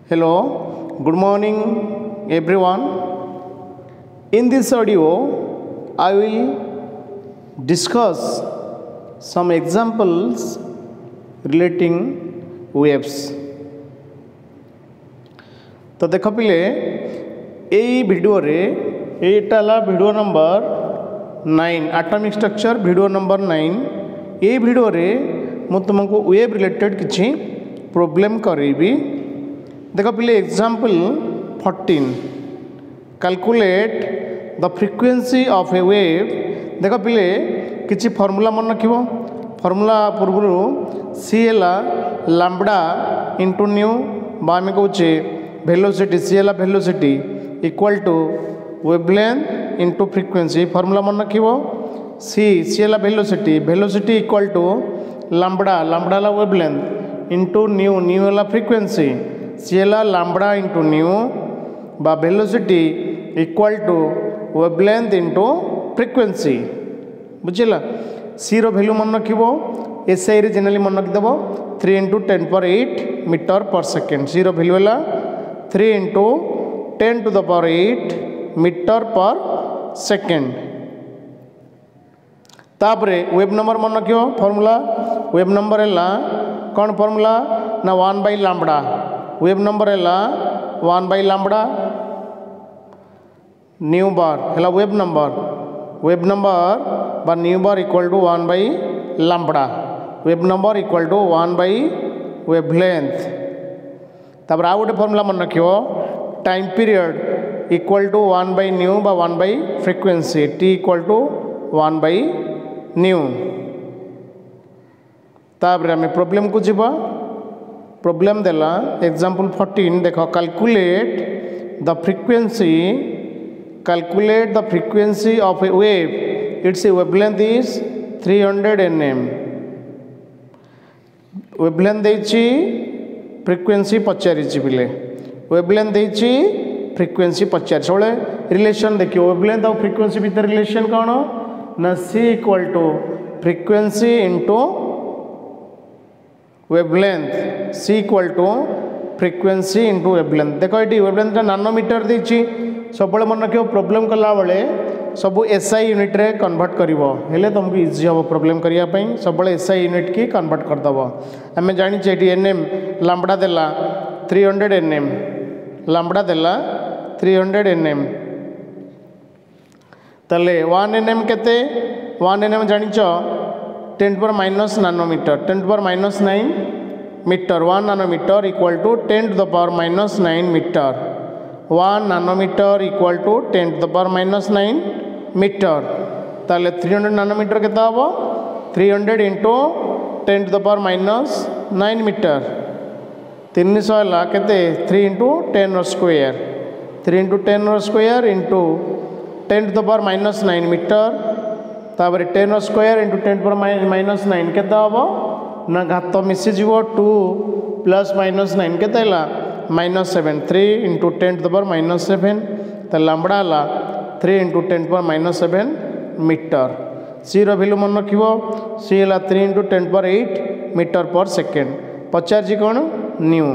Hello, good morning everyone. In this audio, I will discuss some examples relating waves. तो देख पिले यही video रे एटा ला video number 9 atomic structure video number 9 ये वीडियो रे मु तुमको वेव रिलेटेड किछि प्रॉब्लम करेबी। देख पिले example 14 calculate the frequency of a wave. देख पिले किछि फार्मूला मन रखिबो। फार्मूला पूर्व सी है लैम्बडा इंटू न्यू बा आम कहचे वेलोसिटी सी है velocity equal to wavelength into frequency. Formula मन रखिबो सी है velocity velocity equal to lambda lambda ला वेवलेंथ इंटू न्यू न्यू है फ्रीक्वेंसी सी है लैम्बडा इंटू न्यू बा velocity equal to wavelength into frequency. बुझला सी रो वैल्यू मन रखिबो एस आई रे जनरली मन रखिदेव 3 इंटू 10⁸ मीटर पर सेकेंड। सी रो वैल्यू है 3 इंटू 10⁸ मीटर पर सेकेंड। तापरे वेव नंबर मन रखियो फार्मूला वेव नंबर है कौन फार्मूला ना 1 लैम्बडा। वेव नंबर है 1 लैम्बडा न्यू बार है वेव नंबर बा nu bar equal to 1 lambda wave number equal to 1 wavelength. तापर आउ गोटे फार्मूला मन रखियो time period equal to 1 nu बा 1 frequency T equal to 1 nu. तापर आम प्रॉब्लम को जीवा। प्रॉब्लम देला एग्जांपल 14 देखो calculate the frequency of a wave its wavelength is 300 nm। Wavelength देछि फ्रीक्वेंसी पचारिछि पिले वेवलेंथ देछि फ्रीक्वेंसी पचार सबले रिलेशन देखियो वेवलेंथ और फ्रीक्वेंसी भीतर रिलेशन कौन ना c equal to frequency into wavelength c equal to frequency into wavelength. देखो ये वेवलेंथ नानोमीटर देछि सब मन रखियो प्रॉब्लम कला बेले सब एसआई यूनिट रे कन्वर्ट करिवो हेले तुमको इजी हो प्रॉब्लम करिया पई सब एसआई यूनिट की कन्वर्ट कर दबो। हमें जानि छै एटी एनएम लैम्बडा देला 300 nm लैम्बडा देला 300 nm तले 1 nm केते 1 nm जानि छ 10⁻⁻⁹ nanometre 10⁻⁹ metre 1 nanometre equal to 10⁻⁹ metre 1 nanometre equal to 10⁻⁹ metre. ताले 300 नानोमीटर केते हबो 300 इंटू 10⁻⁹ मीटर 300 है केते 3 into 10 square 3 into 10 square into 10⁻⁹ metre तापर 10 स्क्वायर इंटू 10⁻⁹ केते हबो ना घात मिसी जीवो 2 प्लस -9 केते हला -7 3 इंटू 10⁻⁷ तो लैम्बडा हला 3 इंटू 10⁻⁷ मीटर। सी रो वैल्यू मन रखिबो सी हला 3 इंटू 10⁸ मीटर पर सेकेंड पचार जी कौन न्यू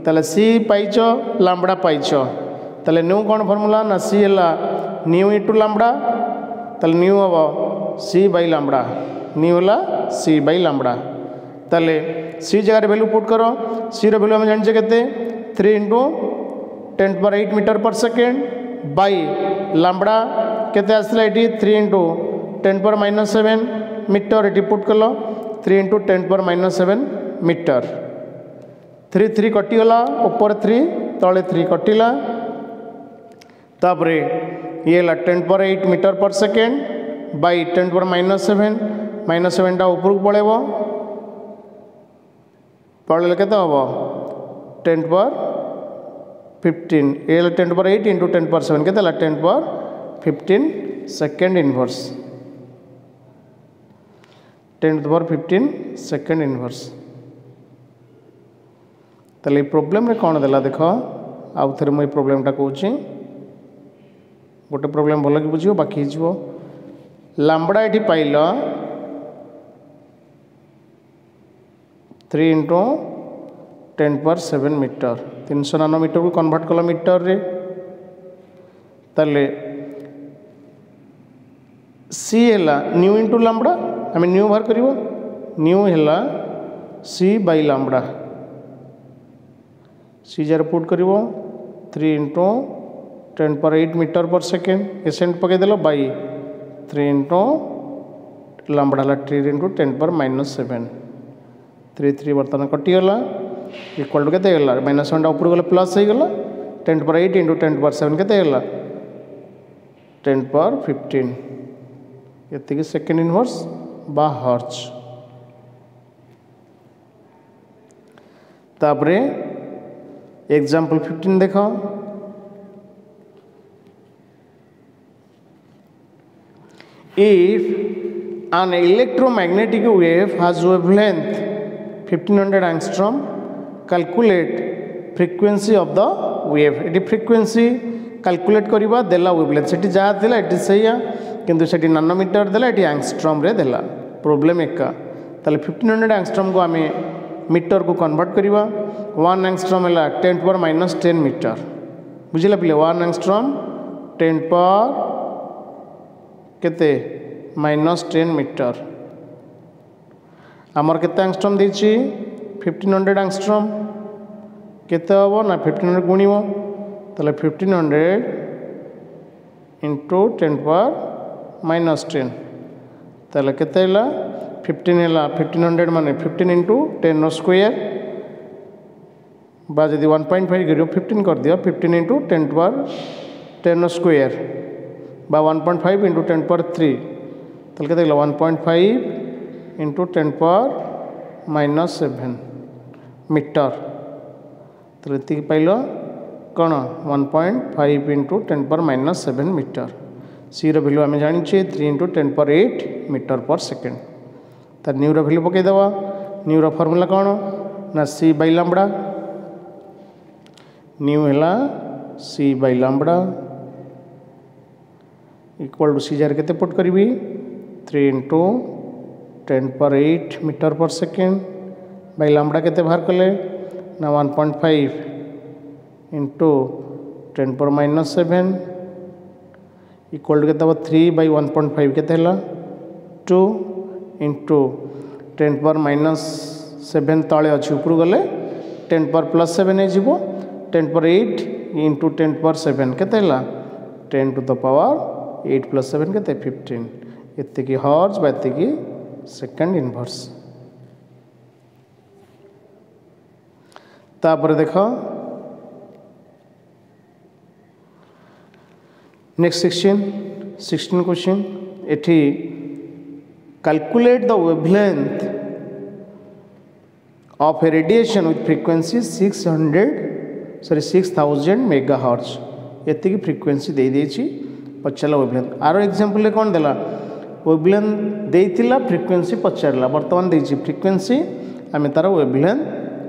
ताले सी पाइच लैम्बडा पाइच ताले न्यू कौन फार्मूला ना सी हला न्यू इंटू लैम्बडा ताले न्यू हबो सी बाई लैम्बडा न्यू हला सी बाई लैम्बडा। ताले सी जगह वैल्यू पुट करो सी रो वैल्यू हम जानि केते 3 into 10⁸ metre per second by lambda केते आसला एटी 3 इंटू 10⁻⁷ मीटर एटी पुट कलो 3 इंटू 10⁻⁷ मीटर 3 3 कटिगला ऊपर 3 तले 3 कटिला तापरे ये 10⁸ मीटर पर सेकेंड बाई 10⁻⁷ -7 टा ऊपर को पळेबो पळले केते हबो 10⁻15 ये 10⁸ इंटू 10⁻7 केते 10⁻15 सेकेंड इनवर्स 10⁻15 सेकेंड इनवर्स। ताले प्रॉब्लम रे कौन देला देख आउ थे मुझे प्रॉब्लमटा कहूँ गोटे प्रॉब्लम भल कि बुझियो बाकी हो लैम्बडा ये पाइल 3 इंटू 10⁻7 मीटर 300 नानोमीटर को कन्वर्ट कल मीटर रे ताले सी है न्यू इंटू लैम्बडा आम न्यू बाहर कर न्यू है सी बाई लैम्बडा सी जार पुट कर 3 इंटू 10⁸ मीटर पर सेकेंड एसेंट पकईदेल बाई 3 इंटू लैम्बडा है 3 इंटू 10⁻⁻7 3 3 बर्तमान कटिगला इक्वल टू के -1 ऊपर गले प्लस हो गला 10⁸ इंटू 10⁻7 के 10⁻15 ये सेकेंड इनवर्स बा हर्ज तापरे एग्जाम्पल 15 देख if an electromagnetic wave has wavelength 1500 angstrom calculate frequency of the wave eighty frequency calculate करवा देला wavelength सेठी जहाँ देला एटी सही किंतु सेठी नानोमीटर देला एटी एंगस्ट्रॉम रे देला प्रॉब्लम एका ताले 1500 एंगस्ट्रॉम को आमे मीटर को कन्वर्ट करवा 1 एंगस्ट्रॉम है 10⁻⁻10 मीटर बुझिला पिले 1 एंगस्ट्रॉम 10 पर केते -10 मीटर आमर केते एंगस्ट्रॉम देछि 1500 एंगस्ट्रॉम केते हबो ना 1500 गुणिबो ताले 1500 इंटू 10⁻⁻10 ताले केते हला 15 हला 1500 माने 15 इंटू 10 स्क्वायर बा जदि 1.5 करियो 15 कर दियो 15 इंटू 10⁻10 स्क्वायर बा 1.5 इंटू 10⁻3 ताले केते 1.5 इंटू 10⁻⁻7 मीटर ताले एति पाइलो कौन 1.5 इंटू 10⁻⁻7 मीटर सी रो वैल्यू आम जानी 3 इंटू 10⁸ मीटर पर सेकेंड तार न्यू रो वैल्यू पकईदेव न्यू रो फॉर्मूला कौन ना सी बाई लैम्बडा न्यू है c by lambda equal to c जार के पुट करी 3 into 10⁸ metre per second by lambda के बाहर कले ना 1.5 इंटू 10⁻⁻7 इक्वल टू के 3 बाई 1.5 के 2 इंटू 10⁻⁻7 तले अच्छी ऊपर गले 10⁻+7 हो 10⁸ इंटू 10⁻7 के 10 टू द पावर 8+7 के 15 इतनी हर्ज बाती सेकेंड इनवर्स तापर देख नेक्स्ट 16 क्वेश्चन एठी calculate the wavelength of A radiation with frequency 6000 megahertz एति फ्रीक्वेंसी दे देछि पचारा वेवलेंथ आरो एग्जांपल कौन देला वेवलेंथ देइतिला फ्रीक्वेंसी पचारला वर्तमान देछि फ्रीक्वेंसी आमे तार वेवलेंथ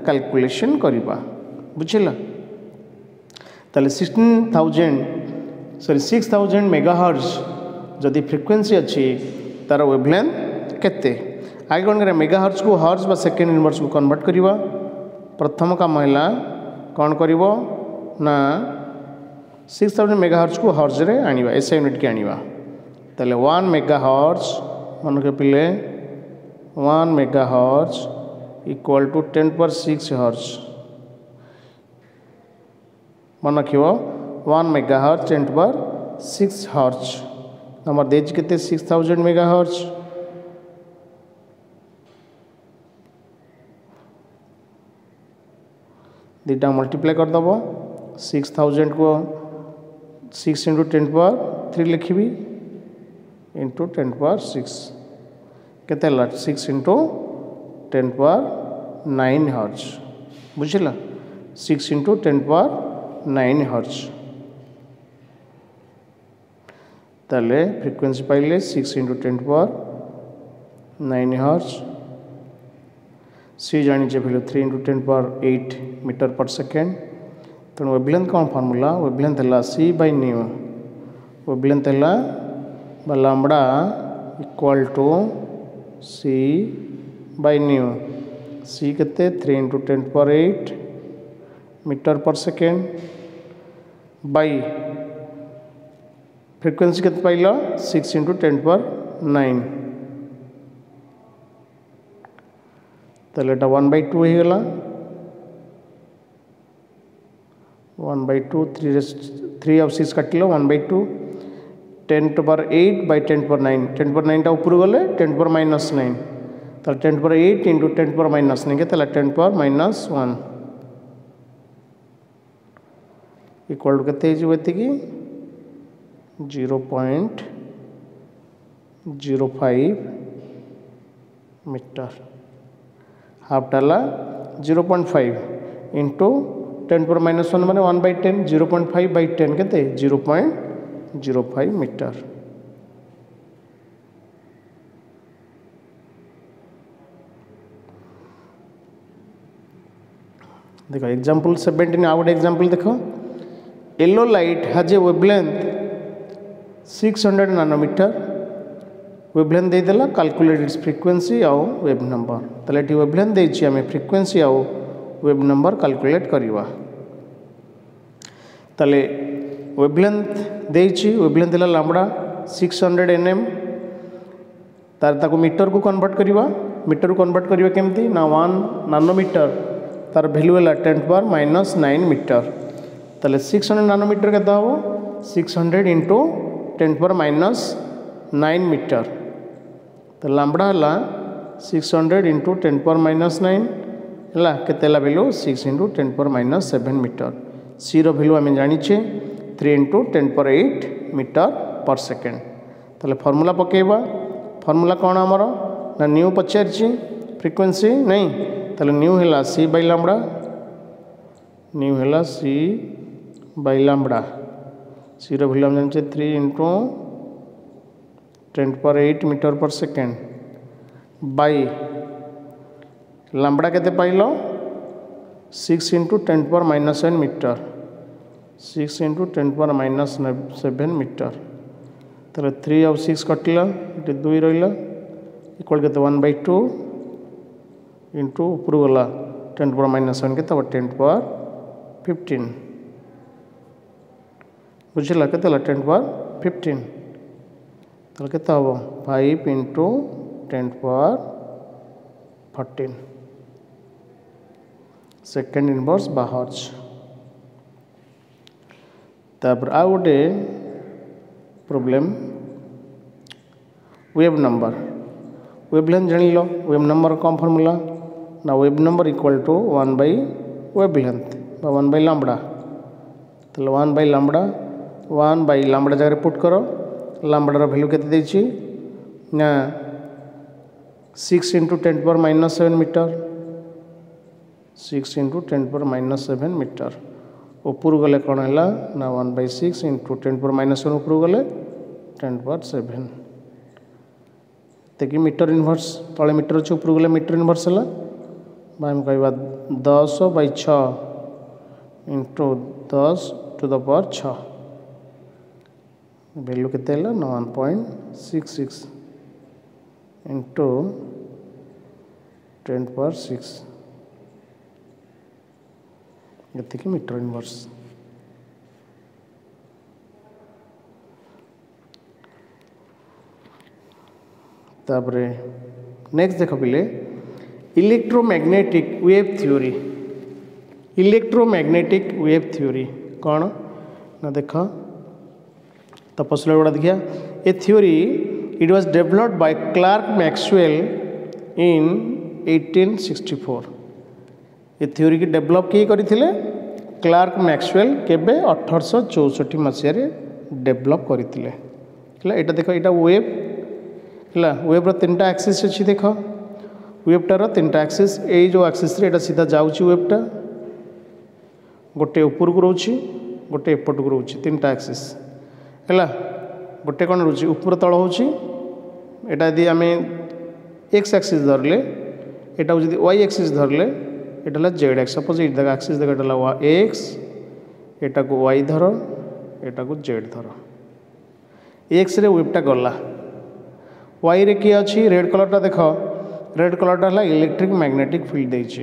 कैलकुलेशन करिबा बुझिला ताले 6000 मेगाहर्ट्ज जदि फ्रीक्वेंसी अच्छी तार वेवलेंथ केते आगे कौन करें मेगाहर्ट्ज को हर्ट्ज बा सेकेंड इनवर्स को कन्वर्ट करिबा प्रथम काम है कौन करिबो ना 6000 मेगाहर्ट्ज को हर्ट्ज रे आनिबा एसआई यूनिट के आनिबा ताले 1 मेगाहर्ट्ज मन के पिले 1 मेगाहर्ट्ज इक्वल टू 10⁻6 हर्ट्ज मन रखिबो 1 मेगाहर्ट्ज 10⁻6 हर्ट्ज नंबर देज केते 6000 मेगाहर्ट्ज दीटा मल्टीप्लाई कर दबो 6000 को 6 इंटू 10⁻3 लिखी इंटू 10⁻6 केते 6 इंटू 10⁻9 हर्ट्ज बुझला 6 इंटू 10⁻9 हर्ट्ज ताले फ्रीक्वेंसी पाइले 6 इंटू 10⁻9 हर्ट्ज सी जानी value 3 into 10⁻8 metre per second तेणु वेवलेंथ कौन फॉर्मूला वेवलेंथ है सी बाई न्यू वेवलेंथ है lambda equal to c by nu c केते 3 into 10⁻8 metre per second by frequency के पाइल 6 × 10⁹ ताले 1/2 हो गला 1/2 3 और 6 काटिल 1/2 10⁸ 10⁹ टा ऊपर गले 10⁻⁹ तो 10⁸ × 10⁻⁹ के 10⁻1 इक्वल टू के 0.05 मीटर हाफ डाला 0.5 इंटू 10⁻⁻1 माने 1/10 0.5/10 के 0.05 मीटर। देखो एग्जांपल 17 आउट एग्जांपल देखो yellow light has a wavelength 600 nanometre wavelength दे देला कैलकुलेट इट्स फ्रीक्वेंसी आउ वेव नंबर तले टी वेवलेंथ देछि हमें फ्रीक्वेंसी आउ वेव नंबर कैलकुलेट करवा तले वेवलेंथ देछि वेवलेंथ देला लैम्बडा 600 nm तार ताको मीटर को कन्वर्ट करवा केमती ना 1 नैनोमीटर तार वैल्यू है 10⁻⁹ मीटर ताले 600 नैनोमीटर के हम 600 × 10⁻⁹ मीटर तो लैम्बडा है 600 × 10⁻⁹ है के वैल्यू 6 × 10⁻⁷ मीटर सी रो वैल्यू आम जाचे 3 × 10⁸ मीटर पर सेकेंड ताले फॉर्मूला पकेबा फॉर्मूला कौन आमर ना न्यू पचारि फ्रीक्वेंसी नहीं ताले न्यू है सी बाई लैम्बडा न्यू है सी बाई लैम्बडा सी रो वैल्यू हम जाने 3 × 10⁸ metre per second by lambda केते पाइल 6 × 10⁻⁷ मीटर 6 × 10⁻⁷ मीटर ताले 3 और 6 कटिला ये 2 रहा इक्वल के 1/2 इंटू ऊपर गला 10⁻⁷ के 10⁻15 बुझला के 10⁻15 तो के 5 × 10⁻14 सेकेंड इनवर्स बाहर तापर आ गोटे प्रॉब्लम वेव नंबर वेवलेंथ जान लो वेव नंबर कौन फॉर्मूला ना वेव नंबर इक्वल टू 1/वेवलेंथ 1/लैम्बडा तो 1/लैम्बडा 1/लैम्बडा जगह पुट करो लैम्बडार वैल्यू केते ना 6 × 10⁻⁷ मीटर 6 × 10⁻⁷ मीटर ऊपर गले कौन है ना 1/6 × 10⁻⁻1 ऊपर गले 10⁻7 देखिए मीटर इनवर्स तले मीटर अच्छे ऊपर गले मीटर इनवर्स है हम कह 10/6 इंटू 10⁶ वैल्यू केते है ना 1.66 इंटू 10⁻6 ये मीटर इनवर्स तापरे नेक्स्ट देख पिले इलेक्ट्रोमैग्नेटिक वेव थ्योरी कौन ना देख तपस्या गुड़ा देखिया ए theory it was developed by Clerk Maxwell in 1864 ये थ्योरी की डेवलप किए करथिले क्लार्क मैक्सवेल केबे 1864 मसीह डेवलप करथिले एटा देख एटा वेव है वेव्र 3टा एक्सिस अच्छी देख वेवटार 3टा एक्सिस ये जो एक्सिस रे सीधा जाऊँगी वेवटा गोटे ऊपर को रोचे गोटे एपट को रोचे 3टा एक्सिस है गोटे कौन रोचे ऊपर तल होची एटा यदि आम एक्स एक्सिस धरले एटा यदि वाई एक्सिस धरले एटा जेड एक्स सपोज ये एक्सिस देख एटा एक्स एटा को वाई धर एटा को जेड धर एक्स रे वेवटा गला वाई रे किए अच्छी रेड कलरटा देख रेड कलरटा है इलेक्ट्रिक मैग्नेटिक फील्ड देछि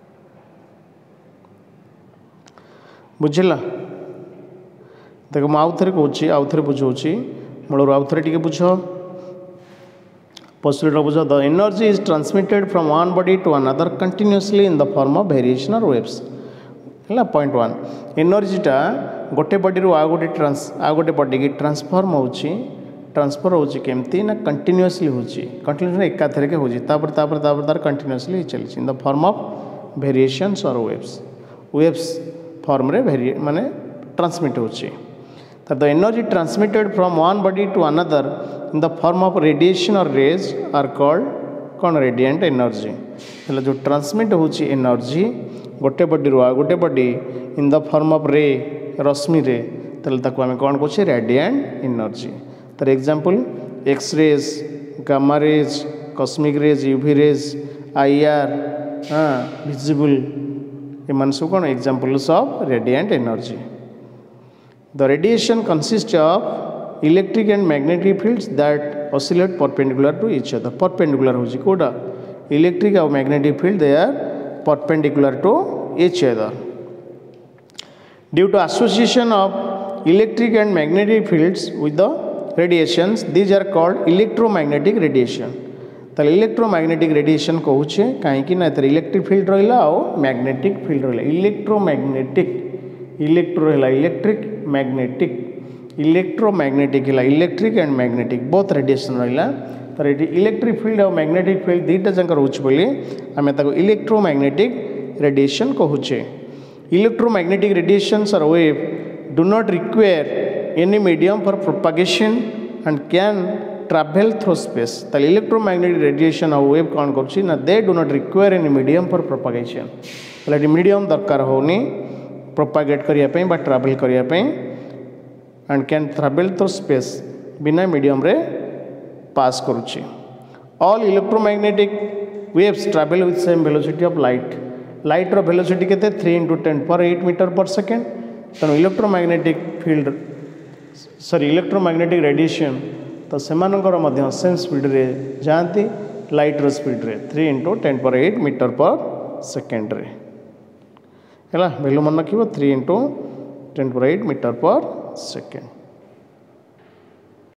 बुझिला देख मु आउ थे कौच आउ थे बुझाऊँ मूल आउ थे टे बुझ पोस्टुलेट बुझ the energy is transmitted from one body to another continuously in the form of variation or waves है पॉइंट वन एनर्जीटा गोटे बॉडी रू आ गोटे बॉडी की ट्रांसफॉर्म ट्रांसफर होमती ना कंटिन्यूअसली कंटिन्यूअसली एकाथरके होपर कंटिन्यूअसली चलती in the form of variations or waves form रे माने ट्रांसमिट होची the energy transmitted from one body to another in the form of radiation or rays are called कौन radiant energy है जो transmit होची एनर्जी गोटे body रू आ गोटे body in the form of ray रश्मि रे ताको आम कौन कहे रेडिएंट एनर्जी तर example X rays gamma rays cosmic rays UV rays IR visible एमान सब कौन examples of radiant energy the radiation consist of electric and magnetic fields that oscillate perpendicular to each other perpendicular होची कोडा electric और magnetic field they are perpendicular to each other due to association of electric and magnetic fields with the radiations these are called electromagnetic radiation तो electromagnetic radiation कहूचे कहीं ना electric field रहा और magnetic field रहा electromagnetic electro रहा electric magnetic electromagnetic है electric and magnetic both radiation रहा तो ये इलेक्ट्रिक फील्ड और मैग्नेटिक फील्ड दुईटा जाक रोचे बोली आम इलेक्ट्रोमैग्नेटिक रेडिएशन कहूचे इलेक्ट्रोमैग्नेटिक रेडिएशंस और wave do not require any medium for propagation and can travel through space तो electromagnetic radiation और wave कौन करछि ना they do not require any medium for propagation तो medium दरकार होनी propagate करिया पे बा travel करिया पे and can travel through space बिना medium रे pass करुछि all electromagnetic waves travel with same velocity of light row velocity केते 3 × 10⁸ मीटर पर सेकेंड तेणु electromagnetic field sorry electromagnetic radiation तो सेमानकर सेम स्पीड रे जाती लाइट रो स्पीड रे 3 × 10⁸ मीटर पर सेकेंड रे है वैल्यू मन रखिए 3 × 10⁸ मीटर पर सेकेंड।